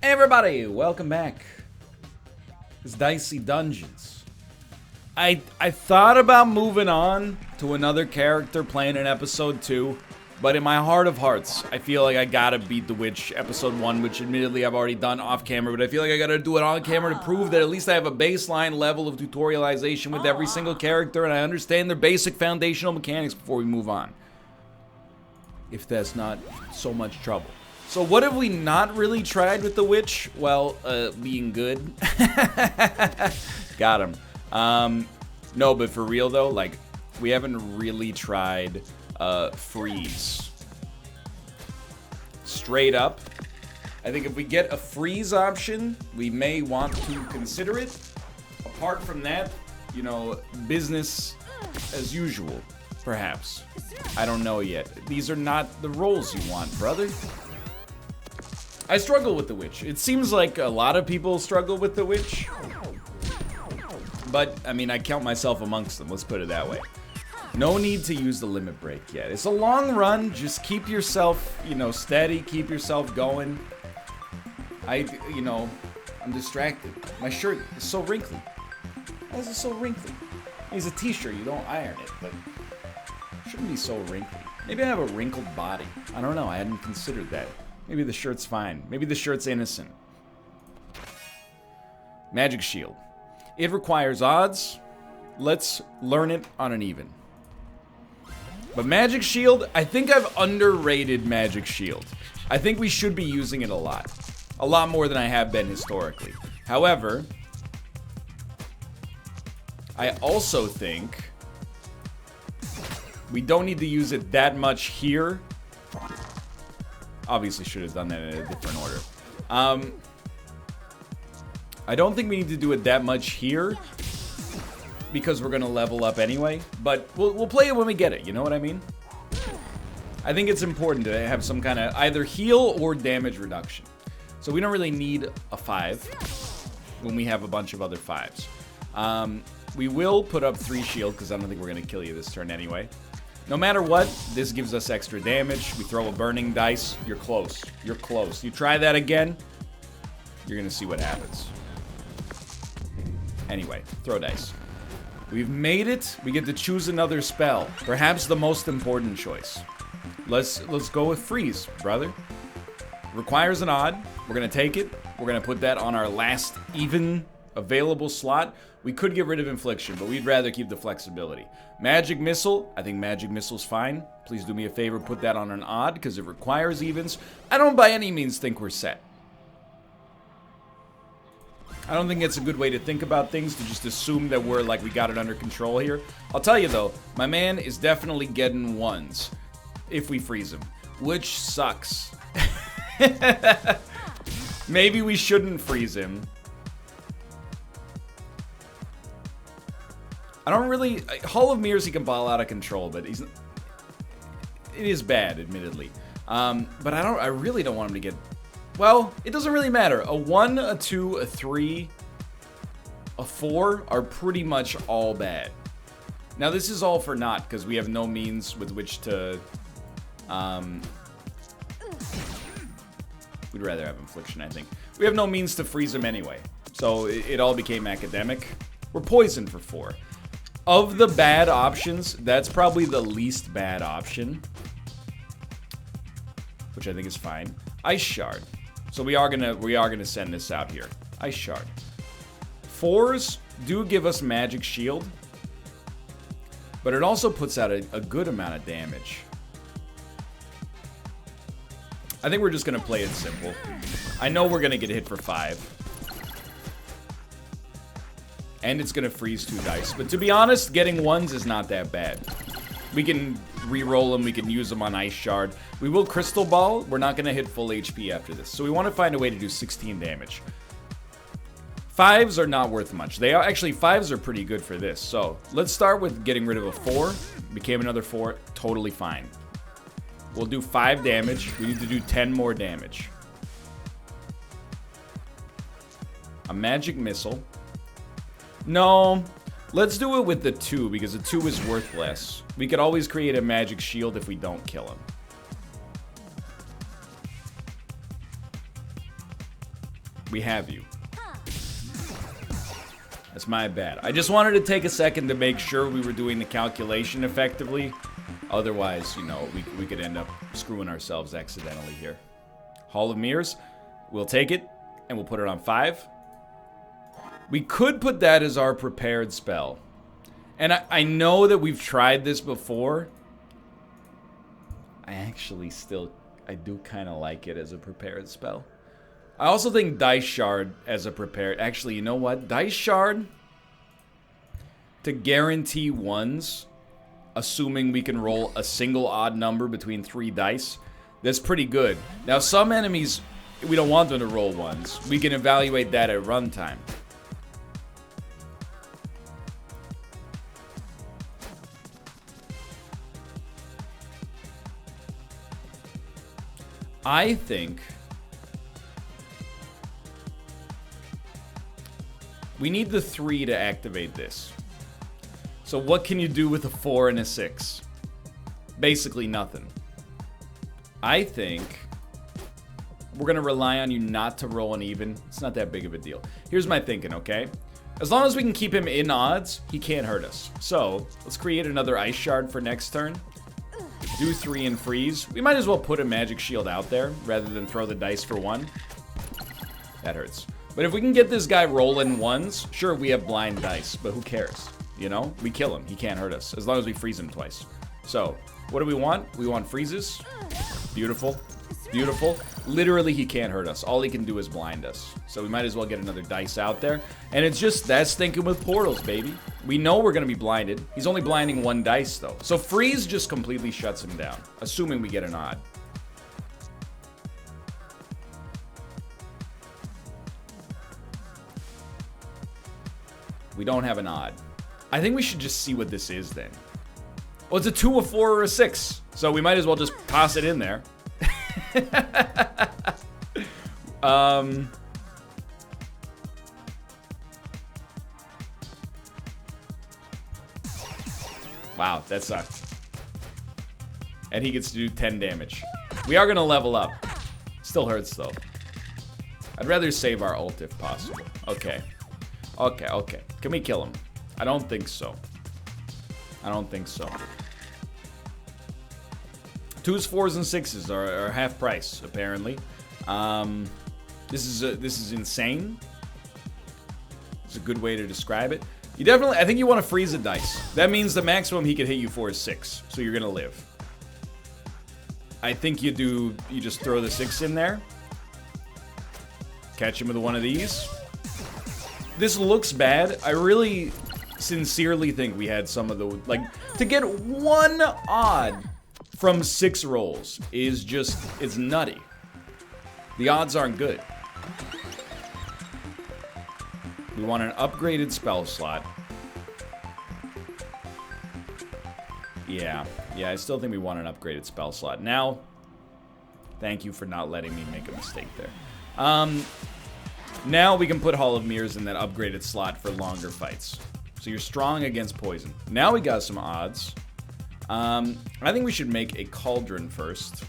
Hey everybody, welcome back. It's Dicey Dungeons. I thought about moving on to another character playing in episode 2, but in my heart of hearts, I feel like I gotta beat the witch episode 1, which admittedly I've already done off camera, but I feel like I gotta do it on camera to prove that at least I have a baseline level of tutorialization with every single character and I understand their basic foundational mechanics before we move on. If that's not so much trouble. So what have we not really tried with the witch? Well, being good. Got him. No, but for real though, like, we haven't really tried freeze. Straight up. I think if we get a freeze option, we may want to consider it. Apart from that, you know, business as usual, perhaps. I don't know yet. These are not the roles you want, brother. I struggle with the witch. It seems like a lot of people struggle with the witch. But, I mean, I count myself amongst them. Let's put it that way. No need to use the limit break yet. It's a long run. Just keep yourself, you know, steady. Keep yourself going. You know, I'm distracted. My shirt is so wrinkly. Why is it so wrinkly? It's a t-shirt. You don't iron it, but it shouldn't be so wrinkly. Maybe I have a wrinkled body. I don't know. I hadn't considered that. Maybe the shirt's fine. Maybe the shirt's innocent. Magic shield. It requires odds. Let's learn it on an even. But magic shield, I think I've underrated magic shield. I think we should be using it a lot. A lot more than I have been historically. However, I also think we don't need to use it that much here. Obviously should have done that in a different order. I don't think we need to do it that much here because we're gonna level up anyway, but we'll play it when we get it, you know what I mean? I think it's important to have some kind of either heal or damage reduction. So we don't really need a 5 when we have a bunch of other 5s. We will put up 3 shield because I don't think we're gonna kill you this turn anyway. No matter what, this gives us extra damage. We throw a burning dice. You're close. You're close. You try that again, you're gonna see what happens. Anyway, throw dice. We've made it. We get to choose another spell. Perhaps the most important choice. Let's go with freeze, brother. Requires an odd. We're gonna take it. We're gonna put that on our last even available slot. We could get rid of infliction, but we'd rather keep the flexibility. Magic missile. I think magic missile's fine. Please do me a favor, put that on an odd because it requires evens. I don't by any means think we're set. I don't think it's a good way to think about things, to just assume that we're like we got it under control here. I'll tell you though, my man is definitely getting 1s if we freeze him, which sucks. Maybe we shouldn't freeze him. I don't really... Hall of Mirrors, he can ball out of control, but he's... It is bad, admittedly. But I really don't want him to get... Well, it doesn't really matter. A 1, a 2, a 3, a 4 are pretty much all bad. Now, this is all for naught, because we have no means with which to... We'd rather have infliction, I think. We have no means to freeze him anyway. So it all became academic. We're poisoned for 4. Of the bad options, that's probably the least bad option, which I think is fine. Ice shard. So we are gonna send this out here. Ice shard. 4s do give us magic shield, but it also puts out a good amount of damage. I think we're just gonna play it simple. I know we're gonna get hit for 5. And it's gonna freeze 2 dice. But to be honest, getting 1s is not that bad. We can re-roll them, we can use them on Ice Shard. We will Crystal Ball, we're not gonna hit full HP after this. So we wanna find a way to do 16 damage. 5s are not worth much. They are actually, 5s are pretty good for this. So let's start with getting rid of a 4. Became another 4, totally fine. We'll do 5 damage. We need to do 10 more damage. A magic missile. No, let's do it with the 2 because the 2 is worth less. We could always create a magic shield if we don't kill him. We have you. That's my bad. I just wanted to take a second to make sure we were doing the calculation effectively. Otherwise, you know, we could end up screwing ourselves accidentally here. Hall of Mirrors. We'll take it, and we'll put it on 5. We could put that as our prepared spell. And I know that we've tried this before. I do kind of like it as a prepared spell. I also think Dice Shard as a prepared... Actually, you know what? Dice Shard, to guarantee ones, assuming we can roll a single odd number between 3 dice, that's pretty good. Now, some enemies, we don't want them to roll ones. We can evaluate that at runtime. I think we need the 3 to activate this. So what can you do with a 4 and a 6? Basically nothing. I think we're going to rely on you not to roll an even. It's not that big of a deal. Here's my thinking, okay? As long as we can keep him in odds, he can't hurt us. So let's create another Ice Shard for next turn. Do 3 and freeze. We might as well put a magic shield out there rather than throw the dice for 1. That hurts. But if we can get this guy rolling ones, sure, we have blind dice, but who cares? You know, we kill him. He can't hurt us as long as we freeze him twice. So, what do we want? We want freezes. Beautiful. Beautiful. Literally, he can't hurt us. All he can do is blind us. So we might as well get another dice out there. And it's just, that's thinking with portals, baby. We know we're going to be blinded. He's only blinding 1 dice, though. So freeze just completely shuts him down, assuming we get an odd. We don't have an odd. I think we should just see what this is then. Well, it's a 2, a 4, or a 6. So we might as well just toss it in there. Wow, that sucked. And he gets to do 10 damage. We are gonna level up. Still hurts though. I'd rather save our ult if possible. Okay. Okay. Can we kill him? I don't think so. I don't think so. 2s, 4s, and 6s are half price, apparently. This is insane. It's a good way to describe it. You definitely, I think you want to freeze a dice. That means the maximum he can hit you for is 6, so you're gonna live. I think you just throw the 6 in there. Catch him with one of these. This looks bad. I really sincerely think we had some of the, like, to get 1 odd from 6 rolls is just, it's nutty. The odds aren't good. We want an upgraded spell slot. Yeah, I still think we want an upgraded spell slot. Now, thank you for not letting me make a mistake there. Now we can put Hall of Mirrors in that upgraded slot for longer fights. So you're strong against poison. Now we got some odds. I think we should make a cauldron first.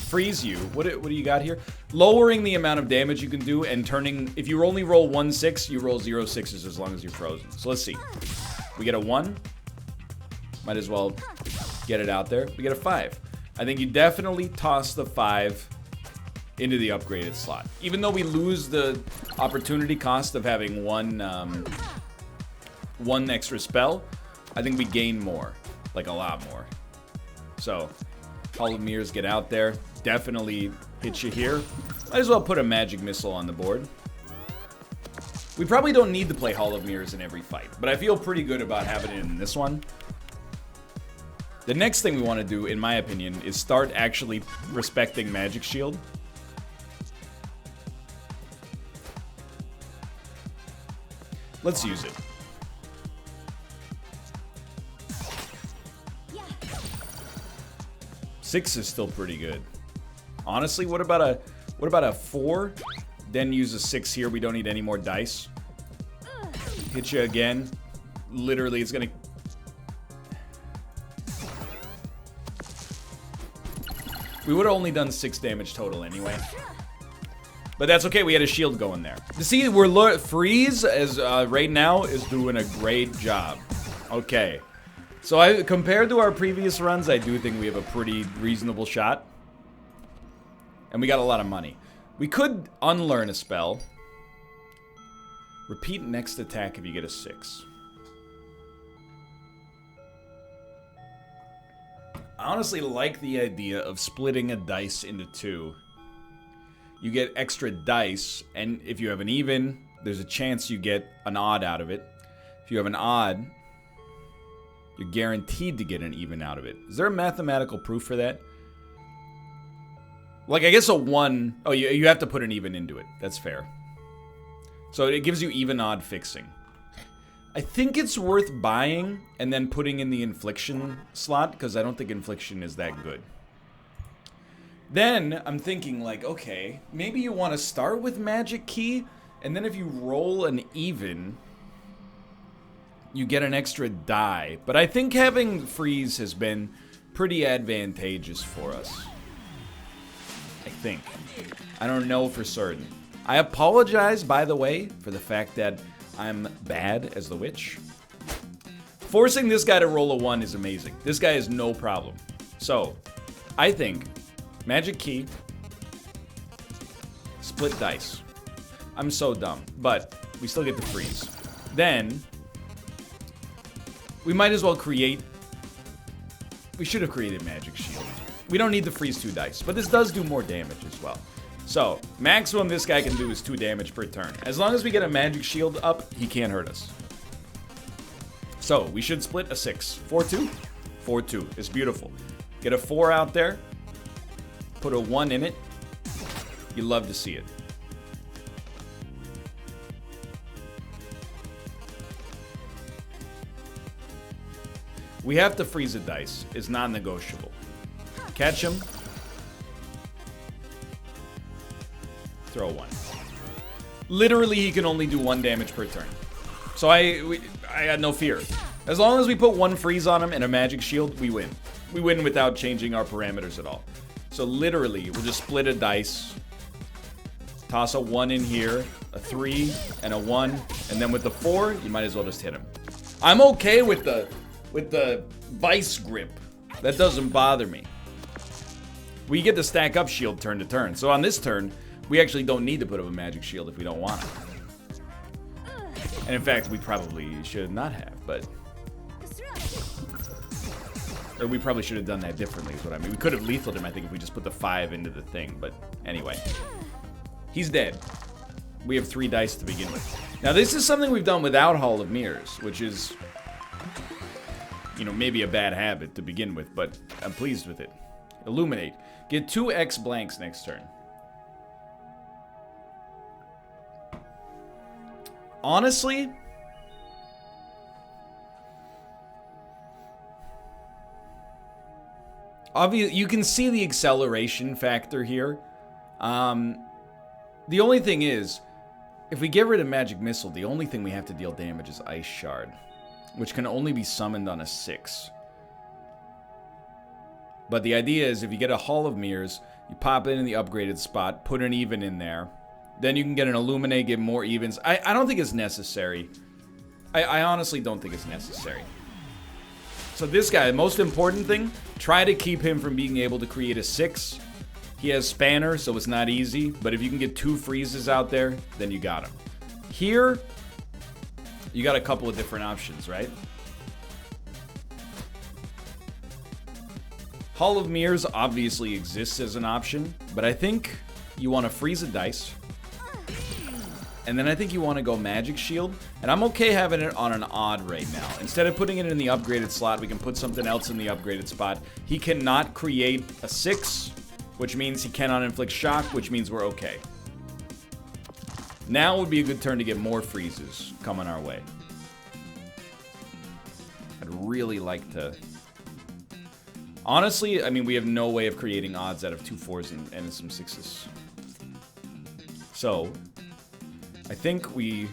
Freeze you. What do you got here? Lowering the amount of damage you can do and turning... If you only roll 1 6, you roll 0 6s as long as you're frozen. So let's see. We get a 1. Might as well get it out there. We get a 5. I think you definitely toss the 5 into the upgraded slot. Even though we lose the opportunity cost of having one extra spell, I think we gain more. Like a lot more. So, Hall of Mirrors get out there. Definitely hit you here. Might as well put a magic missile on the board. We probably don't need to play Hall of Mirrors in every fight, but I feel pretty good about having it in this one. The next thing we want to do, in my opinion, is start actually respecting Magic Shield. Let's use it. Yeah. 6 is still pretty good. Honestly, what about a 4? Then use a 6 here. We don't need any more dice. Hit you again. Literally, it's gonna... We would have only done 6 damage total anyway. But that's okay, we had a shield going there. You see, Freeze, as right now, is doing a great job. Okay. So compared to our previous runs, I do think we have a pretty reasonable shot. And we got a lot of money. We could unlearn a spell. Repeat next attack if you get a 6. I honestly like the idea of splitting a dice into 2. You get extra dice, and if you have an even, there's a chance you get an odd out of it. If you have an odd, you're guaranteed to get an even out of it. Is there a mathematical proof for that? Like, I guess a 1... Oh, you have to put an even into it. That's fair. So it gives you even odd fixing. I think it's worth buying and then putting in the infliction slot, because I don't think infliction is that good. Then I'm thinking, like, okay, maybe you want to start with magic key, and then if you roll an even, you get an extra die. But I think having freeze has been pretty advantageous for us. I think. I don't know for certain. I apologize, by the way, for the fact that I'm bad as the witch. Forcing this guy to roll a 1 is amazing. This guy is no problem. So, I think magic key, split dice. I'm so dumb, but we still get the freeze. Then, we might as well create... We should have created magic shield. We don't need to freeze 2 dice, but this does do more damage as well. So, maximum this guy can do is 2 damage per turn. As long as we get a magic shield up, he can't hurt us. So, we should split a 6. 4-2? 4-2. It's beautiful. Get a 4 out there. Put a 1 in it. You love to see it. We have to freeze a dice. It's non-negotiable. Catch him. Throw 1. Literally, he can only do 1 damage per turn. So I had no fear. As long as we put 1 freeze on him and a magic shield, we win. We win without changing our parameters at all. So literally, we'll just split a dice. Toss a 1 in here, a 3, and a 1. And then with the 4, you might as well just hit him. I'm okay with the vice grip. That doesn't bother me. We get to stack up shield turn to turn. So on this turn, we actually don't need to put up a magic shield if we don't want it. And in fact, we probably should not have, but... Or we probably should have done that differently is what I mean. We could have lethaled him, I think, if we just put the 5 into the thing, but anyway. He's dead. We have 3 dice to begin with. Now, this is something we've done without Hall of Mirrors, which is, you know, maybe a bad habit to begin with, but I'm pleased with it. Illuminate. Get 2 X blanks next turn. Honestly, obviously, you can see the acceleration factor here. The only thing is, if we get rid of Magic Missile, the only thing we have to deal damage is Ice Shard, which can only be summoned on a 6. But the idea is, if you get a Hall of Mirrors, you pop it in the upgraded spot, put an even in there. Then you can get an Illuminate, get more evens. I don't think it's necessary. I honestly don't think it's necessary. So this guy, the most important thing, try to keep him from being able to create a 6. He has Spanner, so it's not easy. But if you can get 2 freezes out there, then you got him. Here, you got a couple of different options, right? Hall of Mirrors obviously exists as an option, but I think you want to freeze a dice. And then I think you want to go Magic Shield. And I'm okay having it on an odd right now. Instead of putting it in the upgraded slot, we can put something else in the upgraded spot. He cannot create a 6, which means he cannot inflict shock, which means we're okay. Now would be a good turn to get more freezes coming our way. I'd really like to... Honestly, I mean, we have no way of creating odds out of 2 4s and some 6s. So... I think we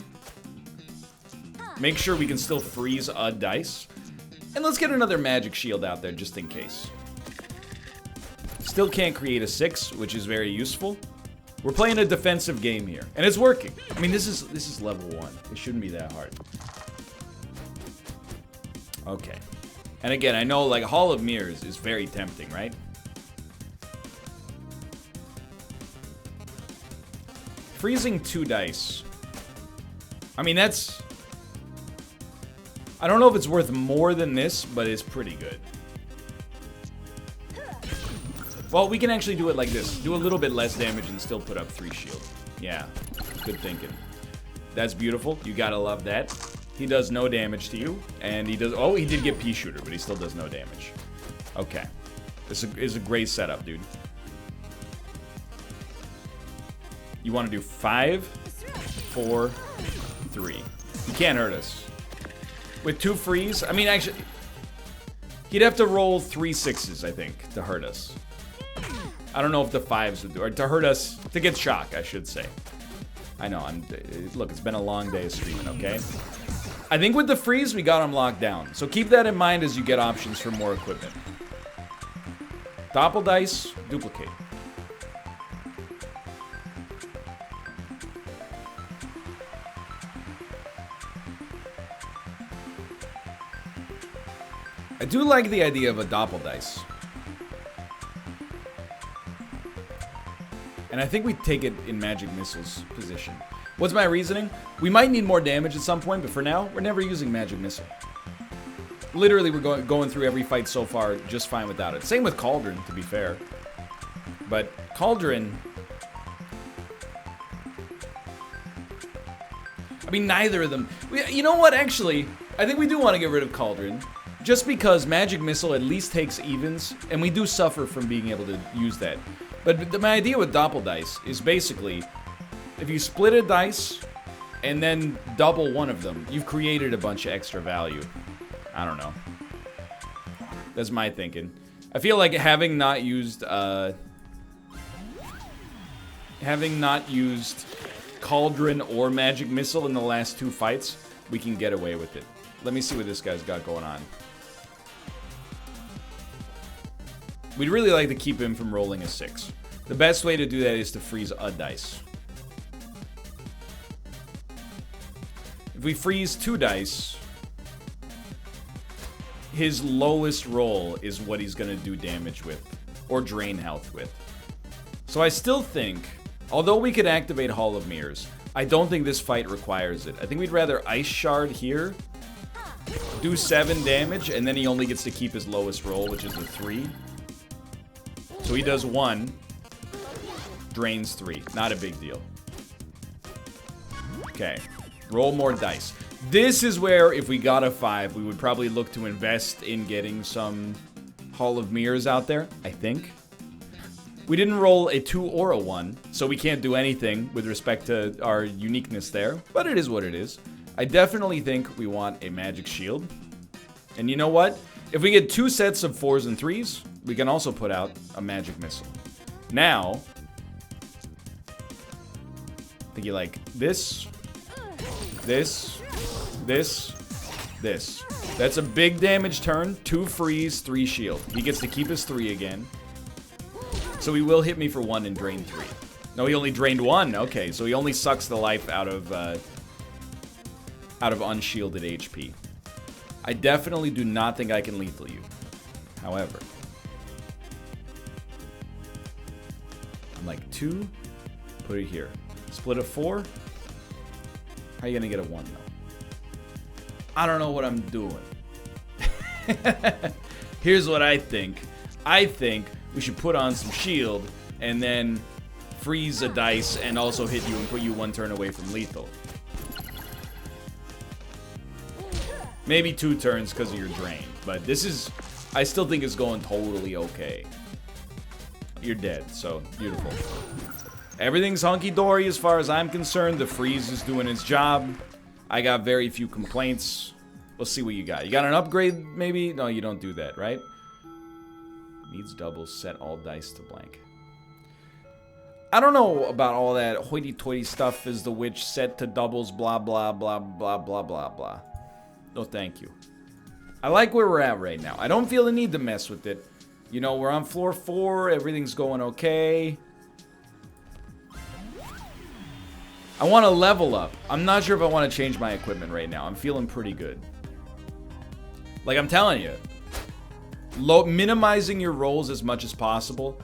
make sure we can still freeze a dice. And let's get another Magic Shield out there just in case. Still can't create a 6, which is very useful. We're playing a defensive game here, and it's working. I mean, this is level 1. It shouldn't be that hard. Okay. And again, I know, like, Hall of Mirrors is very tempting, right? Freezing 2 dice. I mean, that's... I don't know if it's worth more than this, but it's pretty good. Well, we can actually do it like this. Do a little bit less damage and still put up 3 shield. Yeah, good thinking. That's beautiful. You gotta love that. He does no damage to you, and he does... Oh, he did get Pea Shooter, but he still does no damage. Okay. This is a great setup, dude. You want to do 5, 4, 3. He can't hurt us. With 2 freeze, I mean, actually... He'd have to roll 3 6s, I think, to hurt us. I don't know if the 5s would do, or to hurt us, to get shock, I should say. I know, look, it's been a long day of streaming, okay? I think with the freeze, we got him locked down. So keep that in mind as you get options for more equipment. Doppel dice, duplicate. I do like the idea of a doppel dice. And I think we take it in Magic Missile's position. What's my reasoning? We might need more damage at some point, but for now, we're never using Magic Missile. Literally, we're going through every fight so far just fine without it. Same with Cauldron, to be fair. But Cauldron... I mean, neither of them... You know what, actually? I think we do want to get rid of Cauldron. Just because Magic Missile at least takes evens, and we do suffer from being able to use that. But my idea with Doppel Dice is basically, if you split a dice and then double one of them, you've created a bunch of extra value. I don't know. That's my thinking. I feel like having not used Cauldron or Magic Missile in the last 2 fights, we can get away with it. Let me see what this guy's got going on. We'd really like to keep him from rolling a 6. The best way to do that is to freeze a dice. If we freeze 2 dice, his lowest roll is what he's going to do damage with, or drain health with. So I still think, although we could activate Hall of Mirrors, I don't think this fight requires it. I think we'd rather Ice Shard here, do 7 damage, and then he only gets to keep his lowest roll, which is a 3. So he does 1, drains 3. Not a big deal. Okay, roll more dice. This is where, if we got a 5, we would probably look to invest in getting some Hall of Mirrors out there, I think. We didn't roll a 2 or a 1, so we can't do anything with respect to our uniqueness there, but it is what it is. I definitely think we want a Magic Shield. And you know what? If we get 2 sets of 4s and 3s, we can also put out a Magic Missile. Now, I think you like this, this, this, this. That's a big damage turn. 2 freeze, 3 shield. He gets to keep his 3 again. So he will hit me for 1 and drain 3. No, he only drained 1. Okay, so he only sucks the life out of unshielded HP. I definitely do not think I can lethal you. However, I'm like 2, put it here. Split a 4. How are you gonna get a 1 though? I don't know what I'm doing. Here's what I think. I think we should put on some shield and then freeze a dice and also hit you and put you 1 turn away from lethal. Maybe 2 turns because of your drain. But this is... I still think it's going totally okay. You're dead, so beautiful. Everything's hunky-dory as far as I'm concerned. The freeze is doing its job. I got very few complaints. Let's see what you got. You got an upgrade, maybe? No, you don't do that, right? Needs doubles, set all dice to blank. I don't know about all that hoity-toity stuff. Is the witch set to doubles, blah, blah, blah, blah, blah, blah, blah. No, thank you. I like where we're at right now. I don't feel the need to mess with it. You know, we're on floor 4. Everything's going okay. I want to level up. I'm not sure if I want to change my equipment right now. I'm feeling pretty good. Like I'm telling you, minimizing your rolls as much as possible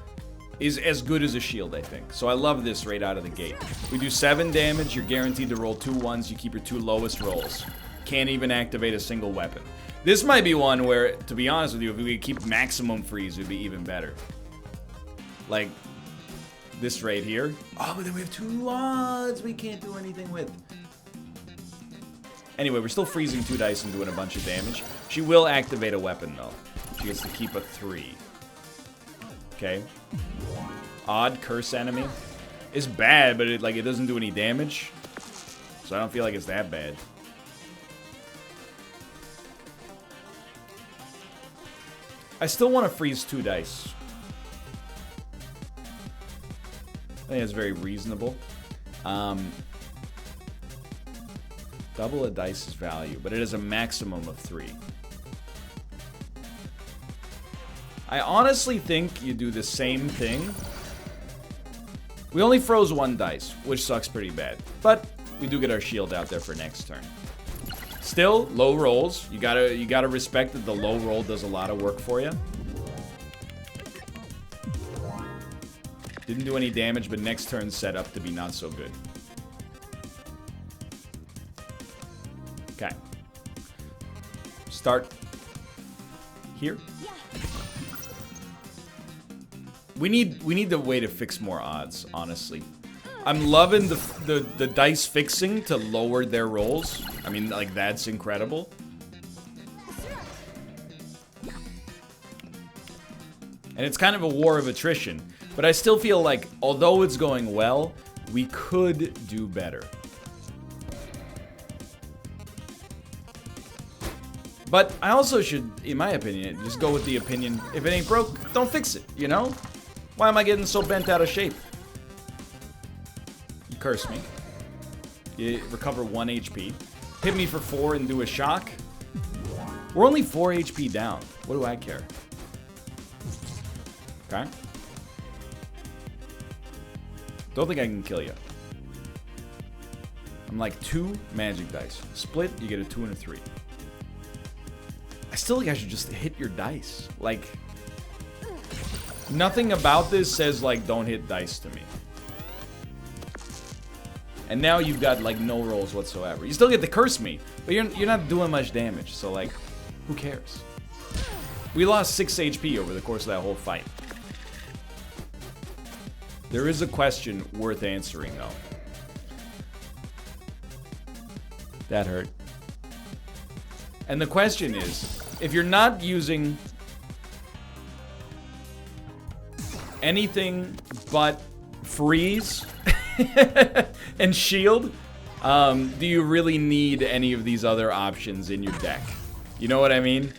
is as good as a shield, I think. So I love this right out of the gate. We do 7 damage. You're guaranteed to roll 2 1s. You keep your 2 lowest rolls. Can't even activate a single weapon. This might be one where, to be honest with you, if we could keep maximum freeze, it would be even better. Like this right here. Oh, but then we have 2 odds we can't do anything with. Anyway, we're still freezing 2 dice and doing a bunch of damage. She will activate a weapon, though. She gets to keep a 3. Okay. Odd curse enemy. It's bad, but it doesn't do any damage. So I don't feel like it's that bad. I still want to freeze 2 dice. I think that's very reasonable. Double a dice's value, but it is a maximum of 3. I honestly think you do the same thing. We only froze 1 dice, which sucks pretty bad. But we do get our shield out there for next turn. Still, low rolls. You gotta respect that the low roll does a lot of work for you. Didn't do any damage, but next turn's set up to be not so good. Okay. Start here. We need the way to fix more odds, honestly. I'm loving the dice fixing to lower their rolls. I mean, like, that's incredible. And it's kind of a war of attrition. But I still feel like, although it's going well, we could do better. But I also should, in my opinion, just go with the opinion, if it ain't broke, don't fix it, you know? Why am I getting so bent out of shape? You curse me. You recover 1 HP. Hit me for 4 and do a shock. We're only 4 HP down. What do I care? Okay. Don't think I can kill you. I'm like 2 magic dice. Split, you get a 2 and a 3. I still think I should just hit your dice. Like, nothing about this says, like, don't hit dice to me. And now you've got, like, no rolls whatsoever. You still get to curse me, but you're not doing much damage. So, like, who cares? We lost 6 HP over the course of that whole fight. There is a question worth answering, though. That hurt. And the question is, if you're not using anything but freeze and shield, do you really need any of these other options in your deck? You know what I mean?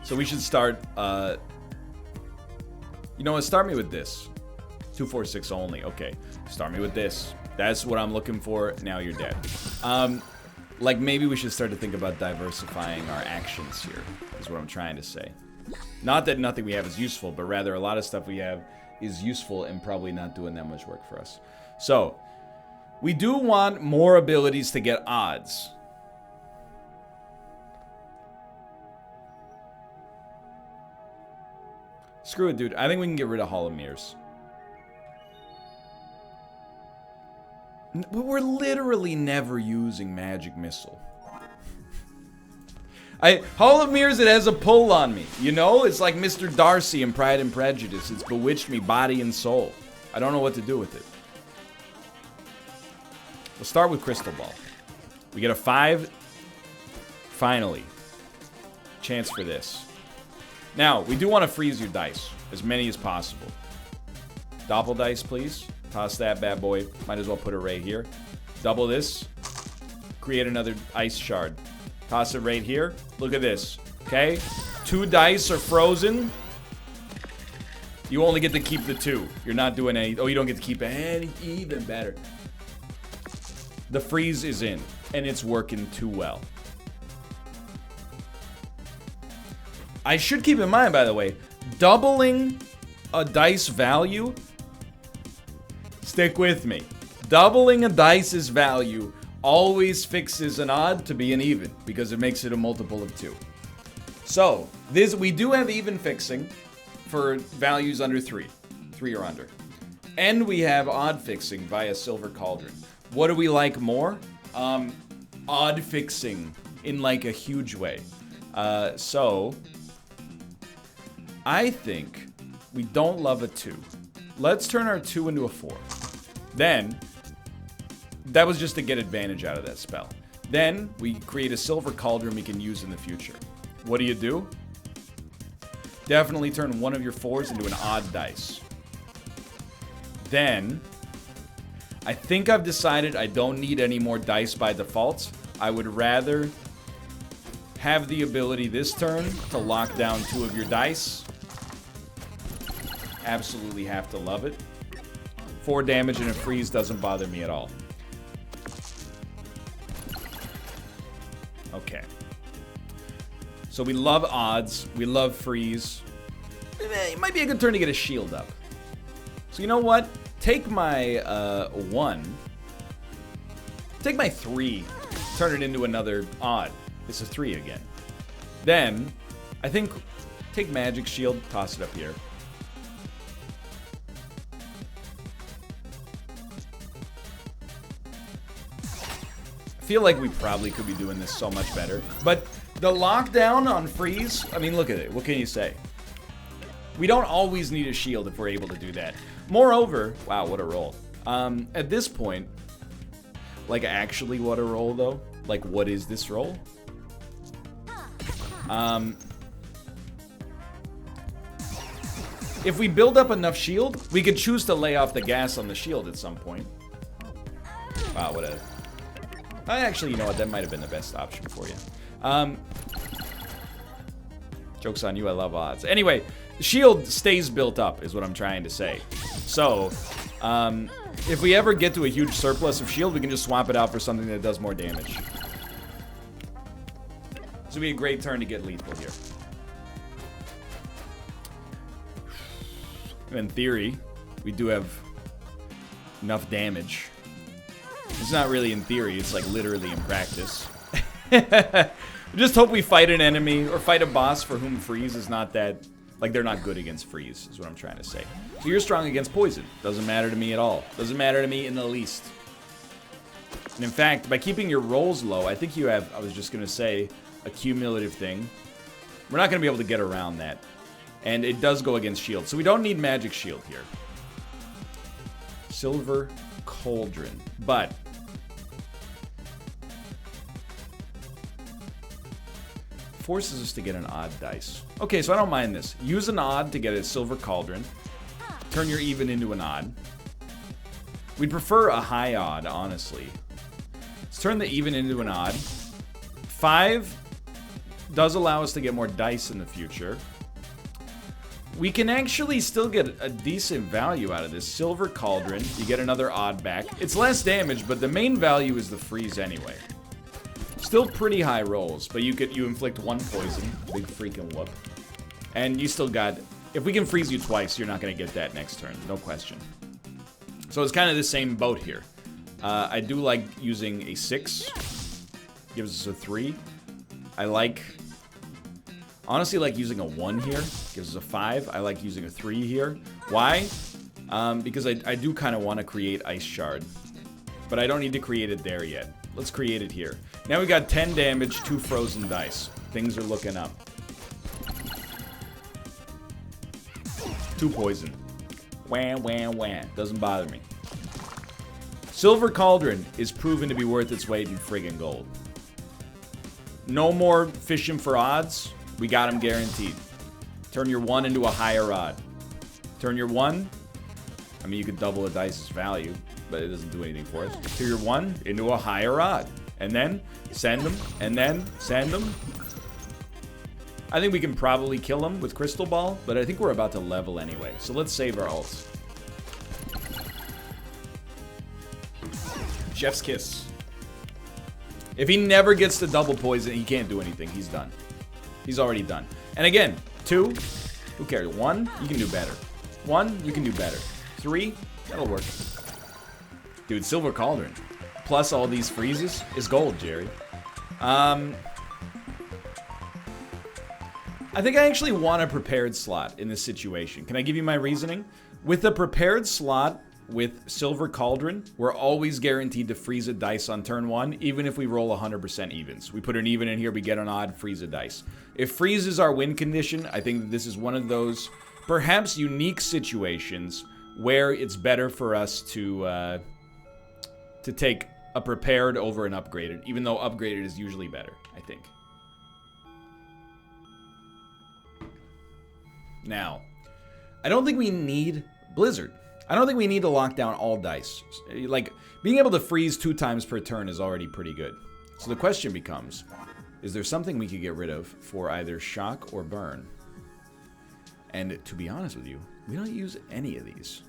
So we should start, you know what, start me with this. 2, 4, 6 only, okay. Start me with this. That's what I'm looking for, now you're dead. Like, maybe we should start to think about diversifying our actions here, is what I'm trying to say. Not that nothing we have is useful, but rather a lot of stuff we have is useful and probably not doing that much work for us. So, we do want more abilities to get odds. Screw it, dude. I think we can get rid of Hall of Mirrors. We're literally never using Magic Missile. Hall of Mirrors, it has a pull on me. You know? It's like Mr. Darcy in Pride and Prejudice. It's bewitched me body and soul. I don't know what to do with it. We'll start with Crystal Ball. We get a 5. Finally. Chance for this. Now, we do want to freeze your dice. As many as possible. Doppel dice, please. Toss that bad boy. Might as well put it right here. Double this. Create another ice shard. Toss it right here. Look at this. Okay? 2 dice are frozen. You only get to keep the 2. You're not doing any... Oh, you don't get to keep any... Even better. The freeze is in. And it's working too well. I should keep in mind, by the way, doubling a dice value... Stick with me. Doubling a dice's value always fixes an odd to be an even, because it makes it a multiple of 2. So, we do have even fixing for values under 3 or under. And we have odd fixing via Silver Cauldron. What do we like more? Odd fixing in like a huge way. So, I think we don't love a 2. Let's turn our 2 into a 4. Then, that was just to get advantage out of that spell. Then, we create a Silver Cauldron we can use in the future. What do? Definitely turn one of your 4s into an odd dice. Then, I think I've decided I don't need any more dice by default. I would rather have the ability this turn to lock down 2 of your dice. Absolutely have to love it. 4 damage and a freeze doesn't bother me at all. Okay. So we love odds. We love freeze. It might be a good turn to get a shield up. So you know what? Take my 1. Take my 3. Turn it into another odd. It's a 3 again. Then, I think, take magic shield. Toss it up here. I feel like we probably could be doing this so much better. But the lockdown on freeze, I mean, look at it. What can you say? We don't always need a shield if we're able to do that. Moreover, wow, what a roll. At this point, like actually what a roll though? Like what is this roll? If we build up enough shield, we could choose to lay off the gas on the shield at some point. Wow, what a... Actually, you know what? That might have been the best option for you. Joke's on you, I love odds. Anyway, the shield stays built up, is what I'm trying to say. So, if we ever get to a huge surplus of shield, we can just swap it out for something that does more damage. This would be a great turn to get lethal here. In theory, we do have enough damage. It's not really in theory, it's like literally in practice. Just hope we fight an enemy or fight a boss for whom freeze is not that... Like, they're not good against freeze, is what I'm trying to say. So you're strong against poison. Doesn't matter to me at all. Doesn't matter to me in the least. And in fact, by keeping your rolls low, I think you have, I was just going to say, a cumulative thing. We're not going to be able to get around that. And it does go against shield. So we don't need magic shield here. Silver Cauldron. But... forces us to get an odd dice. Okay, so I don't mind this. Use an odd to get a Silver Cauldron. Turn your even into an odd. We'd prefer a high odd, honestly. Let's turn the even into an odd. 5 does allow us to get more dice in the future. We can actually still get a decent value out of this. Silver Cauldron, you get another odd back. It's less damage, but the main value is the freeze anyway. Still pretty high rolls, but you inflict 1 poison. Big freaking whoop. And you still got... If we can freeze you twice, you're not going to get that next turn. No question. So it's kind of the same boat here. I do like using a 6. Gives us a 3. I like... honestly like using a 1 here. Gives us a 5. I like using a 3 here. Why? Because I do kind of want to create Ice Shard. But I don't need to create it there yet. Let's create it here. Now we got 10 damage, 2 frozen dice. Things are looking up. 2 poison. Wham, wham, wham. Doesn't bother me. Silver Cauldron is proven to be worth its weight in friggin' gold. No more fishing for odds. We got them guaranteed. Turn your 1 into a higher odd. Turn your 1. I mean, you could double a dice's value, but it doesn't do anything for us. Turn your 1 into a higher odd. And then send them, and then send them. I think we can probably kill them with Crystal Ball, but I think we're about to level anyway. So let's save our ults. Chef's Kiss. If he never gets to double poison, he can't do anything. He's done. He's already done. And again, 2, who cares? 1, you can do better. 1, you can do better. 3, that'll work. Dude, Silver Cauldron. Plus all these freezes is gold, Jerry. I think I actually want a prepared slot in this situation. Can I give you my reasoning? With a prepared slot with Silver Cauldron, we're always guaranteed to freeze a dice on turn 1, even if we roll 100% evens. We put an even in here, we get an odd, freeze a dice. If freeze is our win condition, I think that this is one of those perhaps unique situations where it's better for us to take a prepared over an upgraded, even though upgraded is usually better, I think. Now, I don't think we need Blizzard. I don't think we need to lock down all dice. Like, being able to freeze 2 times per turn is already pretty good. So the question becomes, is there something we could get rid of for either shock or burn? And to be honest with you, we don't use any of these.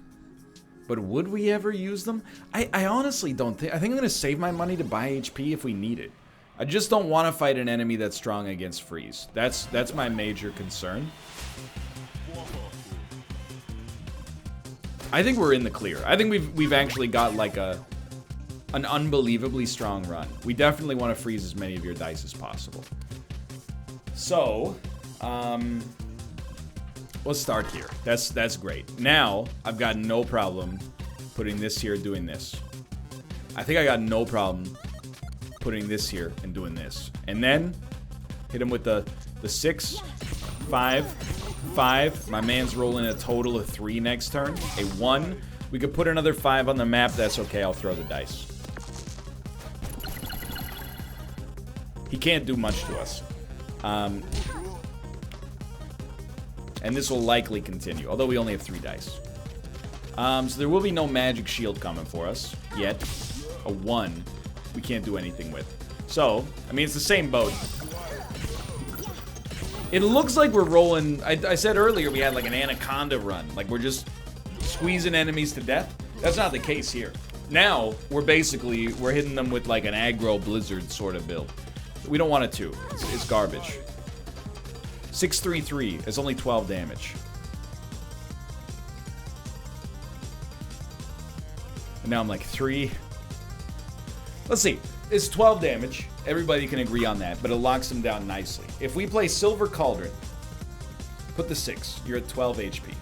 But would we ever use them? I honestly don't think. I think I'm going to save my money to buy HP if we need it. I just don't want to fight an enemy that's strong against freeze. That's my major concern. I think we're in the clear. I think we've actually got like an unbelievably strong run. We definitely want to freeze as many of your dice as possible. So, let's start here. That's great. Now, I've got no problem putting this here, doing this. I think I got no problem putting this here and doing this. And then, hit him with the 6, 5, 5. My man's rolling a total of 3 next turn. A 1. We could put another 5 on the map. That's okay. I'll throw the dice. He can't do much to us. And this will likely continue, although we only have 3 dice. So there will be no magic shield coming for us yet. A 1 we can't do anything with. So, I mean, it's the same boat. It looks like we're rolling... I said earlier we had like an Anaconda run. Like we're just squeezing enemies to death. That's not the case here. Now, we're hitting them with like an aggro Blizzard sort of build. We don't want it to. It's garbage. 633. It's only 12 damage. And now I'm like 3. Let's see. It's 12 damage. Everybody can agree on that, but it locks them down nicely. If we play Silver Cauldron, put the 6. You're at 12 HP.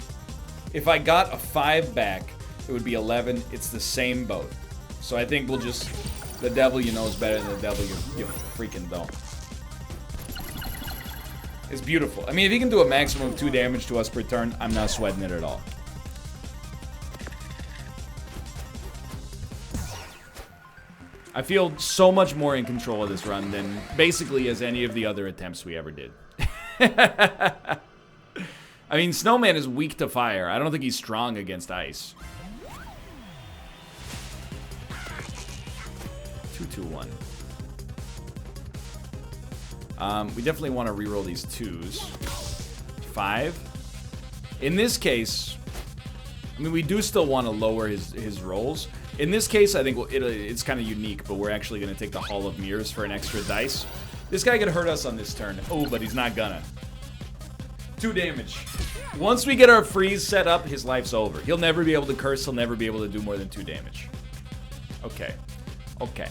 If I got a 5 back, it would be 11. It's the same boat. So I think we'll just... The devil you know is better than the devil you freaking don't. It's beautiful. I mean, if he can do a maximum of 2 damage to us per turn, I'm not sweating it at all. I feel so much more in control of this run than basically as any of the other attempts we ever did. I mean, Snowman is weak to fire. I don't think he's strong against ice. 2-2-1. We definitely want to reroll these 2s. 5. In this case, I mean, we do still want to lower his rolls. In this case, I think it's kind of unique, but we're actually going to take the Hall of Mirrors for an extra dice. This guy could hurt us on this turn. Oh, but he's not gonna. 2 damage. Once we get our freeze set up, his life's over. He'll never be able to curse. He'll never be able to do more than 2 damage. Okay. Okay.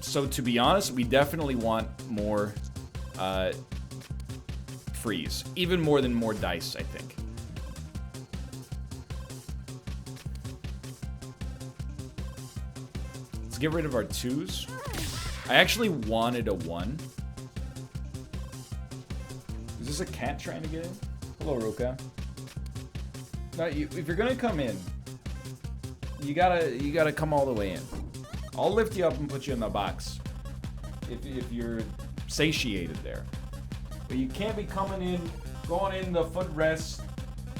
So to be honest, we definitely want more freeze. Even more than more dice, I think. Let's get rid of our 2s. I actually wanted a 1. Is this a cat trying to get in? Hello, Ruka. No, if you're gonna come in, you gotta come all the way in. I'll lift you up and put you in the box if you're satiated there. But you can't be coming in, going in the footrest,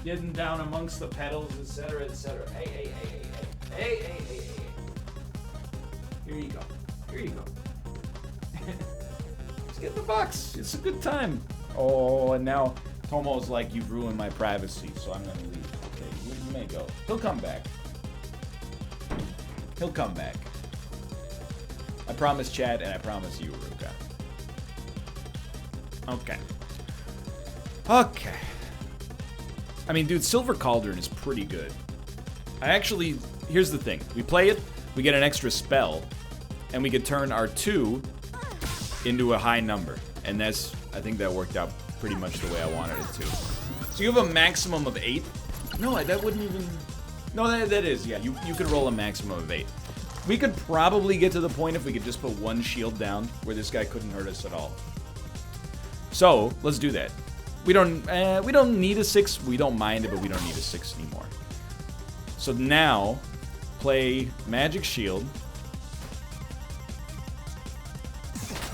getting down amongst the pedals, etc., etc. Hey, hey, hey, hey, hey, hey, hey, hey, hey. Here you go. Here you go. Let's get in the box. It's a good time. Oh, and now Tomo's like, you've ruined my privacy, so I'm gonna leave. Okay, you may go. He'll come back. He'll come back. I promise Chad, and I promise you, Ruka. Okay. Okay. I mean, dude, Silver Cauldron is pretty good. Here's the thing. We play it, we get an extra spell, and we could turn our 2 into a high number. And I think that worked out pretty much the way I wanted it to. So you have a maximum of 8. No, that wouldn't even... No, that is, yeah. You could roll a maximum of 8. We could probably get to the point if we could just put 1 shield down where this guy couldn't hurt us at all. So, let's do that. We don't need a 6. We don't mind it, but we don't need a 6 anymore. So now, play Magic Shield.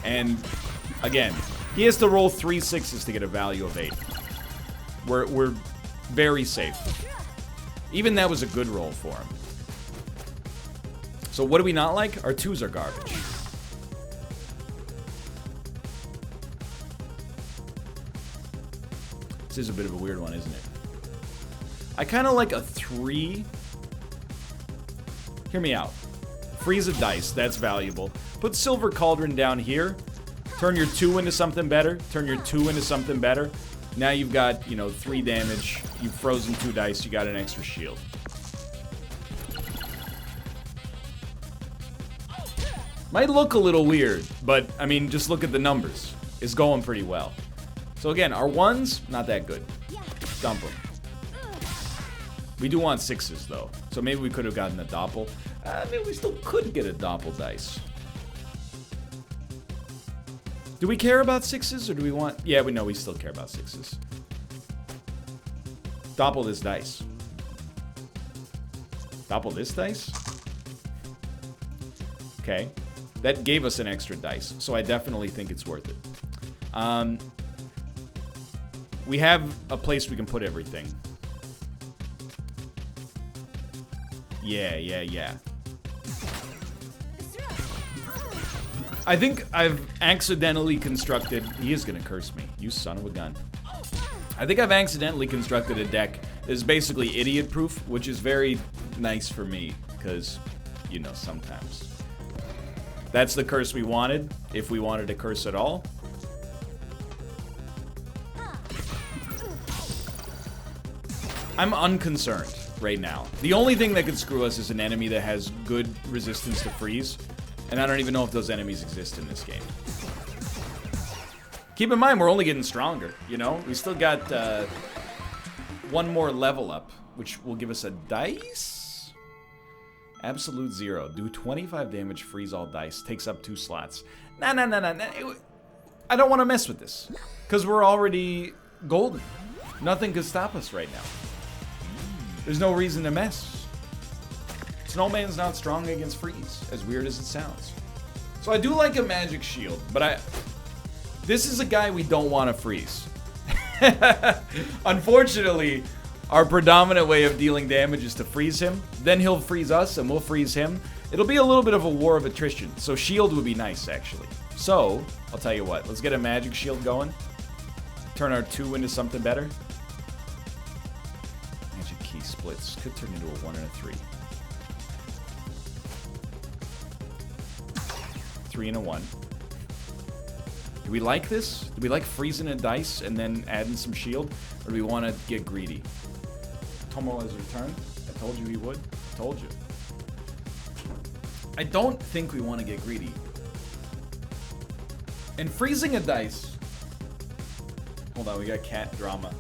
And, again, he has to roll 3 6s to get a value of 8. We're very safe. Even that was a good roll for him. So what do we not like? Our 2s are garbage. This is a bit of a weird one, isn't it? I kind of like a 3. Hear me out. Freeze a dice, that's valuable. Put Silver Cauldron down here. Turn your 2 into something better. Turn your 2 into something better. Now you've got, 3 damage. You've frozen 2 dice. You got an extra shield. Might look a little weird, but, I mean, just look at the numbers. It's going pretty well. So again, our 1s, not that good. Dump them. We do want 6s, though. So maybe we could have gotten a Doppel. Maybe we still could get a Doppel dice. Do we care about 6s, or do we want... Yeah, we know we still care about 6s. Doppel this dice. Doppel this dice? Okay. That gave us an extra dice, so I definitely think it's worth it. We have a place we can put everything. Yeah. I think I've accidentally constructed... He is going to curse me. You son of a gun. I think I've accidentally constructed a deck that is basically idiot-proof, which is very nice for me, because, sometimes. That's the curse we wanted, if we wanted a curse at all. I'm unconcerned right now. The only thing that could screw us is an enemy that has good resistance to freeze. And I don't even know if those enemies exist in this game. Keep in mind, we're only getting stronger, We still got 1 more level up, which will give us a dice? Absolute 0. Do 25 damage, freeze all dice. Takes up 2 slots. Nah. I don't want to mess with this. Because we're already golden. Nothing could stop us right now. There's no reason to mess. Snowman's not strong against freeze, as weird as it sounds. So I do like a magic shield, but this is a guy we don't want to freeze. Unfortunately, our predominant way of dealing damage is to freeze him. Then he'll freeze us, and we'll freeze him. It'll be a little bit of a war of attrition, so shield would be nice, actually. So, I'll tell you what. Let's get a magic shield going. Turn our 2 into something better. Magic key splits. Could turn into a 1 and a 3. 3 and a 1. Do we like this? Do we like freezing a dice and then adding some shield? Or do we want to get greedy? Tomo has returned. I told you he would. I told you. I don't think we want to get greedy. And freezing a dice... Hold on, we got cat drama.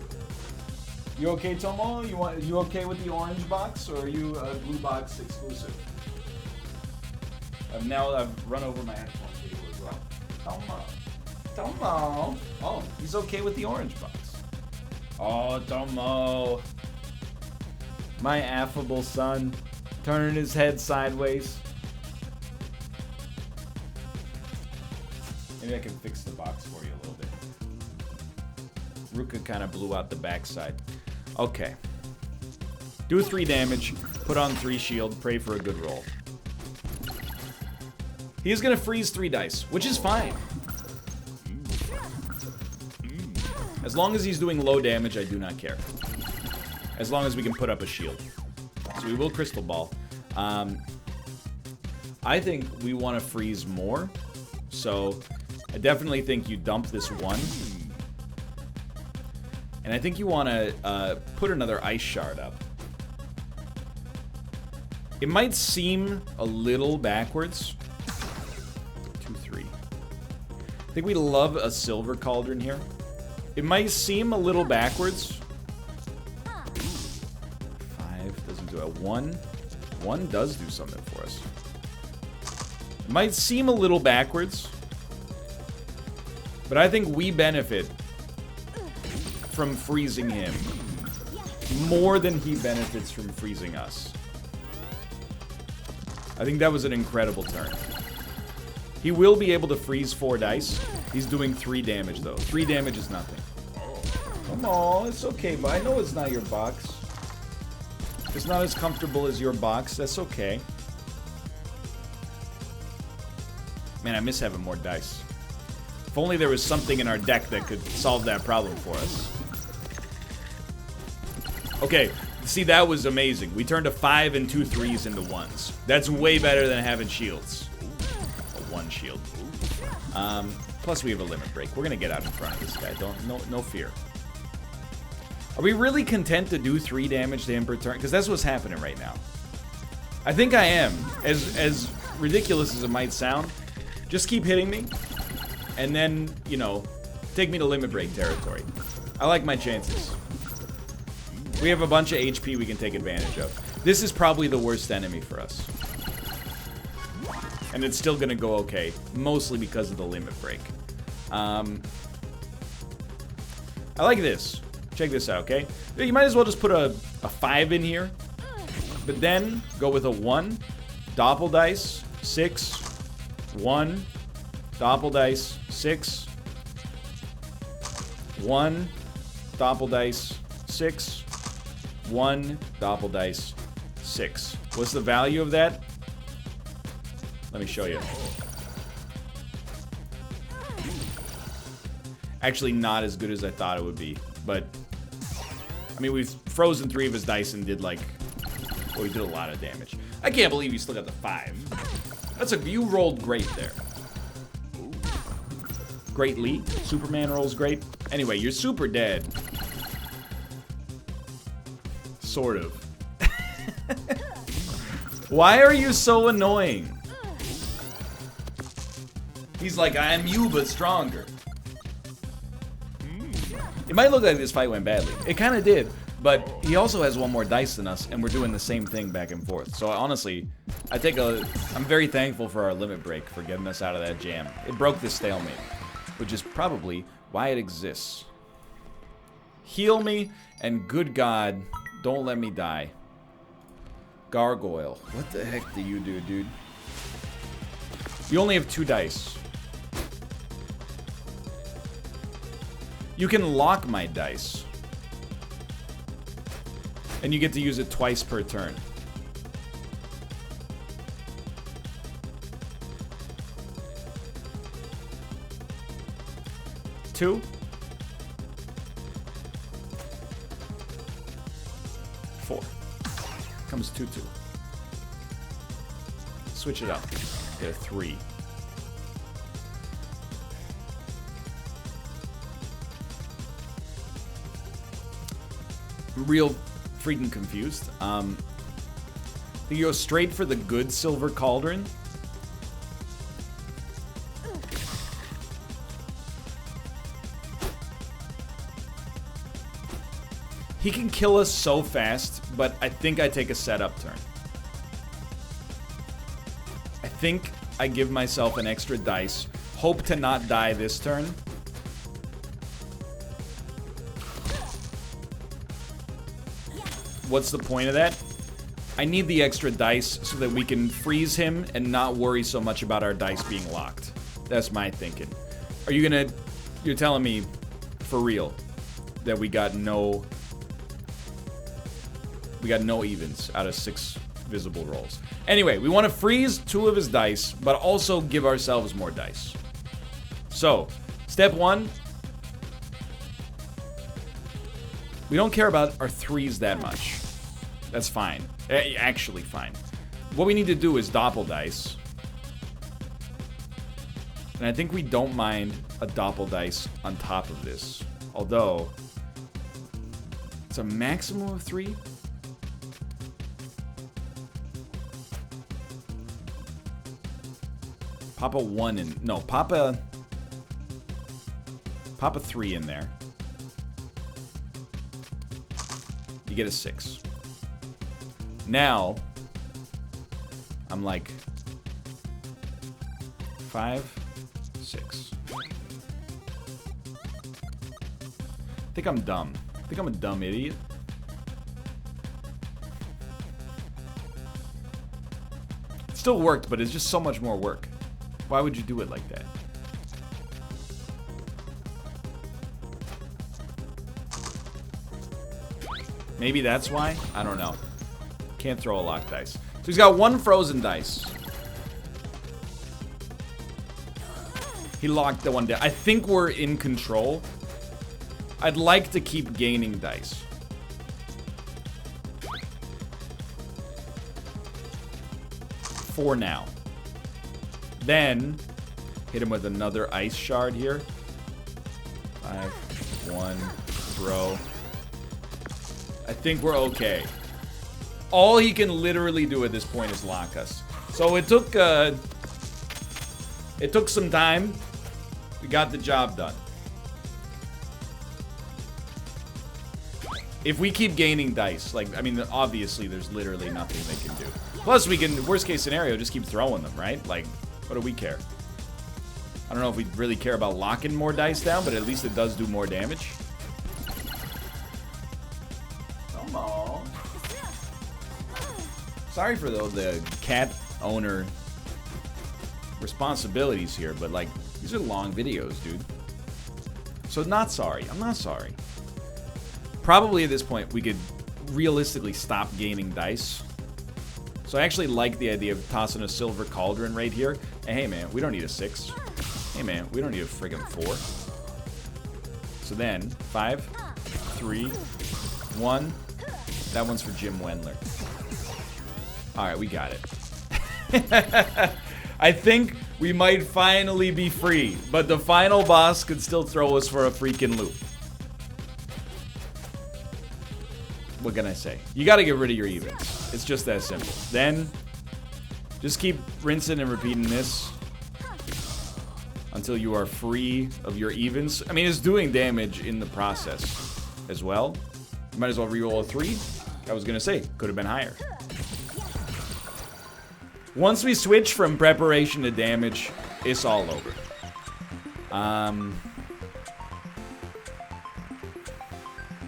You okay, Tomo? You okay with the orange box, or are you a blue box exclusive? I've run over my headphone cable as well. Tomo. Oh, he's okay with the orange box. Oh, Tomo. My affable son, turning his head sideways. Maybe I can fix the box for you a little bit. Ruka kind of blew out the backside. Okay. Do 3 damage, put on 3 shield, pray for a good roll. He's gonna freeze 3 dice, which is fine. As long as he's doing low damage, I do not care. As long as we can put up a shield. So we will Crystal Ball. I think we want to freeze more. So I definitely think you dump this 1. And I think you want to put another Ice Shard up. It might seem a little backwards. 2, 3. I think we love a silver cauldron here. It might seem a little backwards. 5 doesn't do it. 1. 1 does do something for us. It might seem a little backwards. But I think we benefit from freezing him more than he benefits from freezing us. I think that was an incredible turn. He will be able to freeze 4 dice. He's doing 3 damage, though. 3 damage is nothing. Come on, it's okay, but I know it's not your box. It's not as comfortable as your box. That's okay. Man, I miss having more dice. If only there was something in our deck that could solve that problem for us. Okay, see, that was amazing. We turned a 5 and 2 3s into 1s. That's way better than having shields. A 1 shield. Plus we have a limit break. We're gonna get out in front of this guy. No fear. Are we really content to do 3 damage to him per turn? Because that's what's happening right now. I think I am. As ridiculous as it might sound, just keep hitting me. And then, you know, take me to limit break territory. I like my chances. We have a bunch of HP we can take advantage of. This is probably the worst enemy for us. And it's still gonna go okay. Mostly because of the limit break. I like this. Check this out, okay? You might as well just put a 5 in here. But then go with a 1. Doppel dice. 6. 1. Doppel dice. 6. 1. Doppel dice. 6. 1 doppel dice, 6. What's the value of that? Let me show you. Actually, not as good as I thought it would be, but I mean, we've frozen 3 of his dice and did like, well, we did a lot of damage. I can't believe you still got the 5. That's you rolled great there. Greatly. Superman rolls great. Anyway, you're super dead. Sort of. Why are you so annoying? He's like, I am you, but stronger. It might look like this fight went badly. It kind of did, but he also has 1 more dice than us, and we're doing the same thing back and forth. So honestly, I'm very thankful for our limit break for getting us out of that jam. It broke this stalemate, which is probably why it exists. Heal me, and good God, don't let me die. Gargoyle. What the heck do you do, dude? You only have 2 dice. You can lock my dice. And you get to use it twice per turn. Two. 4. Comes 2, 2. Switch it up. Get a 3. I'm real freaking confused. You go straight for the good silver cauldron. He can kill us so fast, but I think I take a setup turn. I think I give myself an extra dice. Hope to not die this turn. What's the point of that? I need the extra dice so that we can freeze him and not worry so much about our dice being locked. That's my thinking. Are you gonna... You're telling me, for real, that we got no evens out of 6 visible rolls. Anyway, we want to freeze 2 of his dice, but also give ourselves more dice. So, step 1. We don't care about our 3s that much. That's fine. Actually fine. What we need to do is doppel dice. And I think we don't mind a doppel dice on top of this. Although, it's a maximum of 3. Pop a 1 in... No, pop a 3 in there. You get a 6. Now, I'm like 5, 6. I think I'm dumb. I think I'm a dumb idiot. It still worked, but it's just so much more work. Why would you do it like that? Maybe that's why? I don't know. Can't throw a locked dice. So he's got 1 frozen dice. He locked the 1 down. I think we're in control. I'd like to keep gaining dice. For now. Then, hit him with another ice shard here. 5, 1, throw. I think we're okay. All he can literally do at this point is lock us. So it took some time. We got the job done. If we keep gaining dice, like, I mean, obviously there's literally nothing they can do. Plus, we can, worst case scenario, just keep throwing them, right? Like, what do we care? I don't know if we really care about locking more dice down, but at least it does do more damage. Come on. Sorry for the cat owner responsibilities here, but, like, these are long videos, dude. So, not sorry. I'm not sorry. Probably at this point, we could realistically stop gaining dice. So I actually like the idea of tossing a silver cauldron right here. And hey, man, we don't need a 6. Hey, man, we don't need a friggin' 4. So then, 5, 3, 1. That one's for Jim Wendler. Alright, we got it. I think we might finally be free. But the final boss could still throw us for a freaking loop. What can I say? You gotta get rid of your evens. It's just that simple. Then, just keep rinsing and repeating this until you are free of your evens. I mean, it's doing damage in the process as well. You might as well reroll a 3. I was gonna say, could have been higher. Once we switch from preparation to damage, it's all over.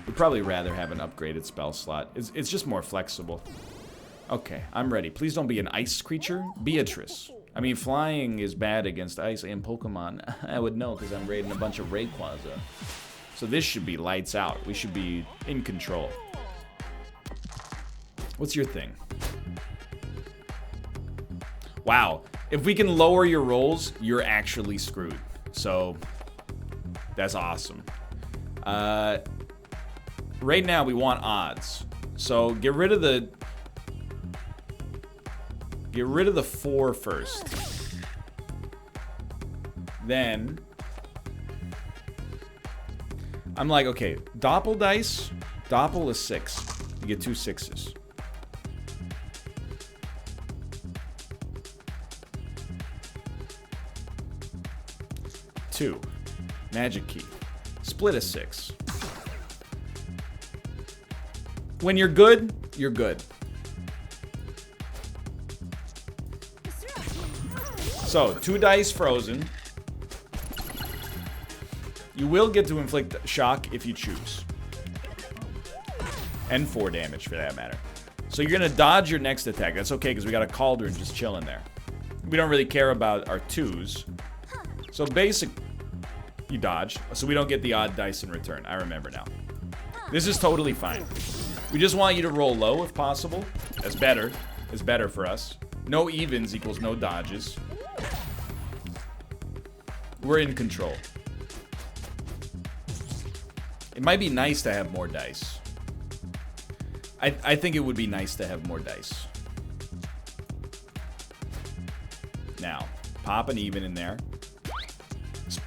We'd probably rather have an upgraded spell slot. It's just more flexible. Okay, I'm ready. Please don't be an ice creature. Beatrice. I mean, flying is bad against ice and Pokemon. I would know because I'm raiding a bunch of Rayquaza. So this should be lights out. We should be in control. What's your thing? Wow. If we can lower your rolls, you're actually screwed. So, that's awesome. Right now, we want odds. So, get rid of the 4 first. Then, I'm like, okay, Doppel dice. Doppel is 6. You get 2 6s. Two. Magic key. Split a 6. When you're good, you're good. So, 2 dice frozen. You will get to inflict shock if you choose. And 4 damage for that matter. So you're gonna dodge your next attack. That's okay, because we got a cauldron just chilling there. We don't really care about our 2s. So basic, you dodge, so we don't get the odd dice in return. I remember now. This is totally fine. We just want you to roll low if possible. That's better. It's better for us. No evens equals no dodges. We're in control. It might be nice to have more dice. I think it would be nice to have more dice. Now, pop an even in there.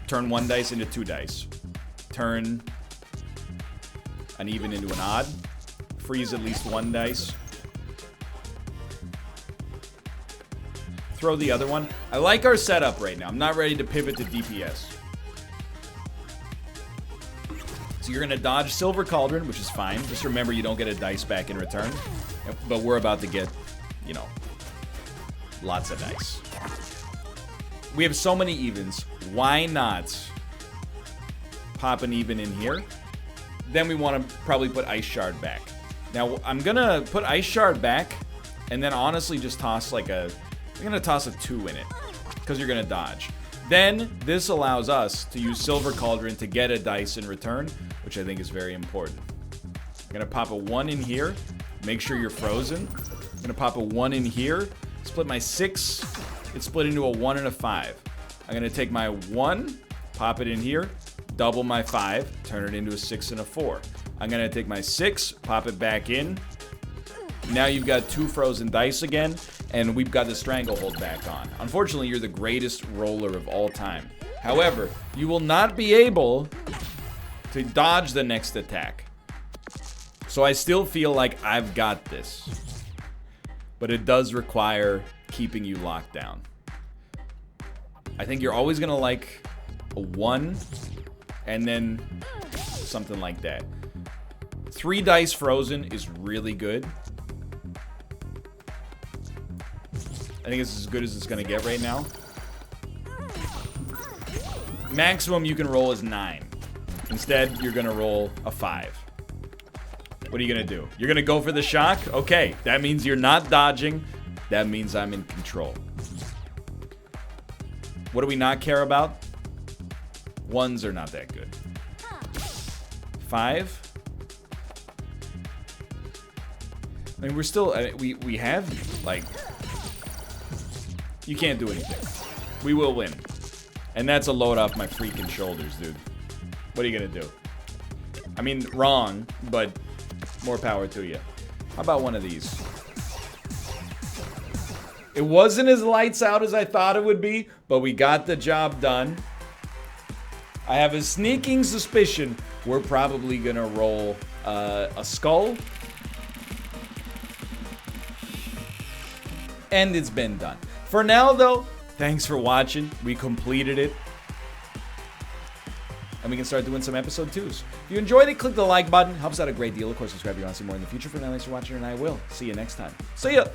Turn 1 dice into 2 dice. Turn an even into an odd. Freeze at least 1 dice. throw the other one. I like our setup right now. I'm not ready to pivot to DPS. So you're going to dodge Silver Cauldron, which is fine. Just remember you don't get a dice back in return. But we're about to get, you know, lots of dice. We have so many evens. Why not pop an even in here? Then we want to probably put Ice Shard back. Now, I'm going to put Ice Shard back and then honestly just toss like a... I'm going to toss a 2 in it because you're going to dodge. Then this allows us to use Silver Cauldron to get a dice in return, which I think is very important. I'm going to pop a 1 in here. Make sure you're frozen. I'm going to pop a 1 in here. Split my 6. It's split into a 1 and a 5. I'm going to take my 1, pop it in here, double my 5, turn it into a 6 and a 4. I'm going to take my 6, pop it back in. Now you've got 2 frozen dice again, and we've got the Stranglehold back on. Unfortunately, you're the greatest roller of all time. However, you will not be able to dodge the next attack. So I still feel like I've got this. But it does require keeping you locked down. I think you're always going to like a 1 and then something like that. 3 dice frozen is really good. I think it's as good as it's going to get right now. Maximum you can roll is 9. Instead, you're going to roll a 5. What are you going to do? You're going to go for the shock? Okay, that means you're not dodging. That means I'm in control. What do we not care about? 1s are not that good. 5. I mean, we're still... we have you. Like, you can't do anything. We will win. And that's a load off my freaking shoulders, dude. What are you going to do? I mean, wrong, but more power to you. How about one of these? It wasn't as lights out as I thought it would be, but we got the job done. I have a sneaking suspicion we're probably going to roll a skull. And it's been done. For now, though, thanks for watching. We completed it. And we can start doing some episode 2s. If you enjoyed it, click the like button. Helps out a great deal. Of course, subscribe if you want to see more in the future. For now, thanks for watching, and I will see you next time. See ya!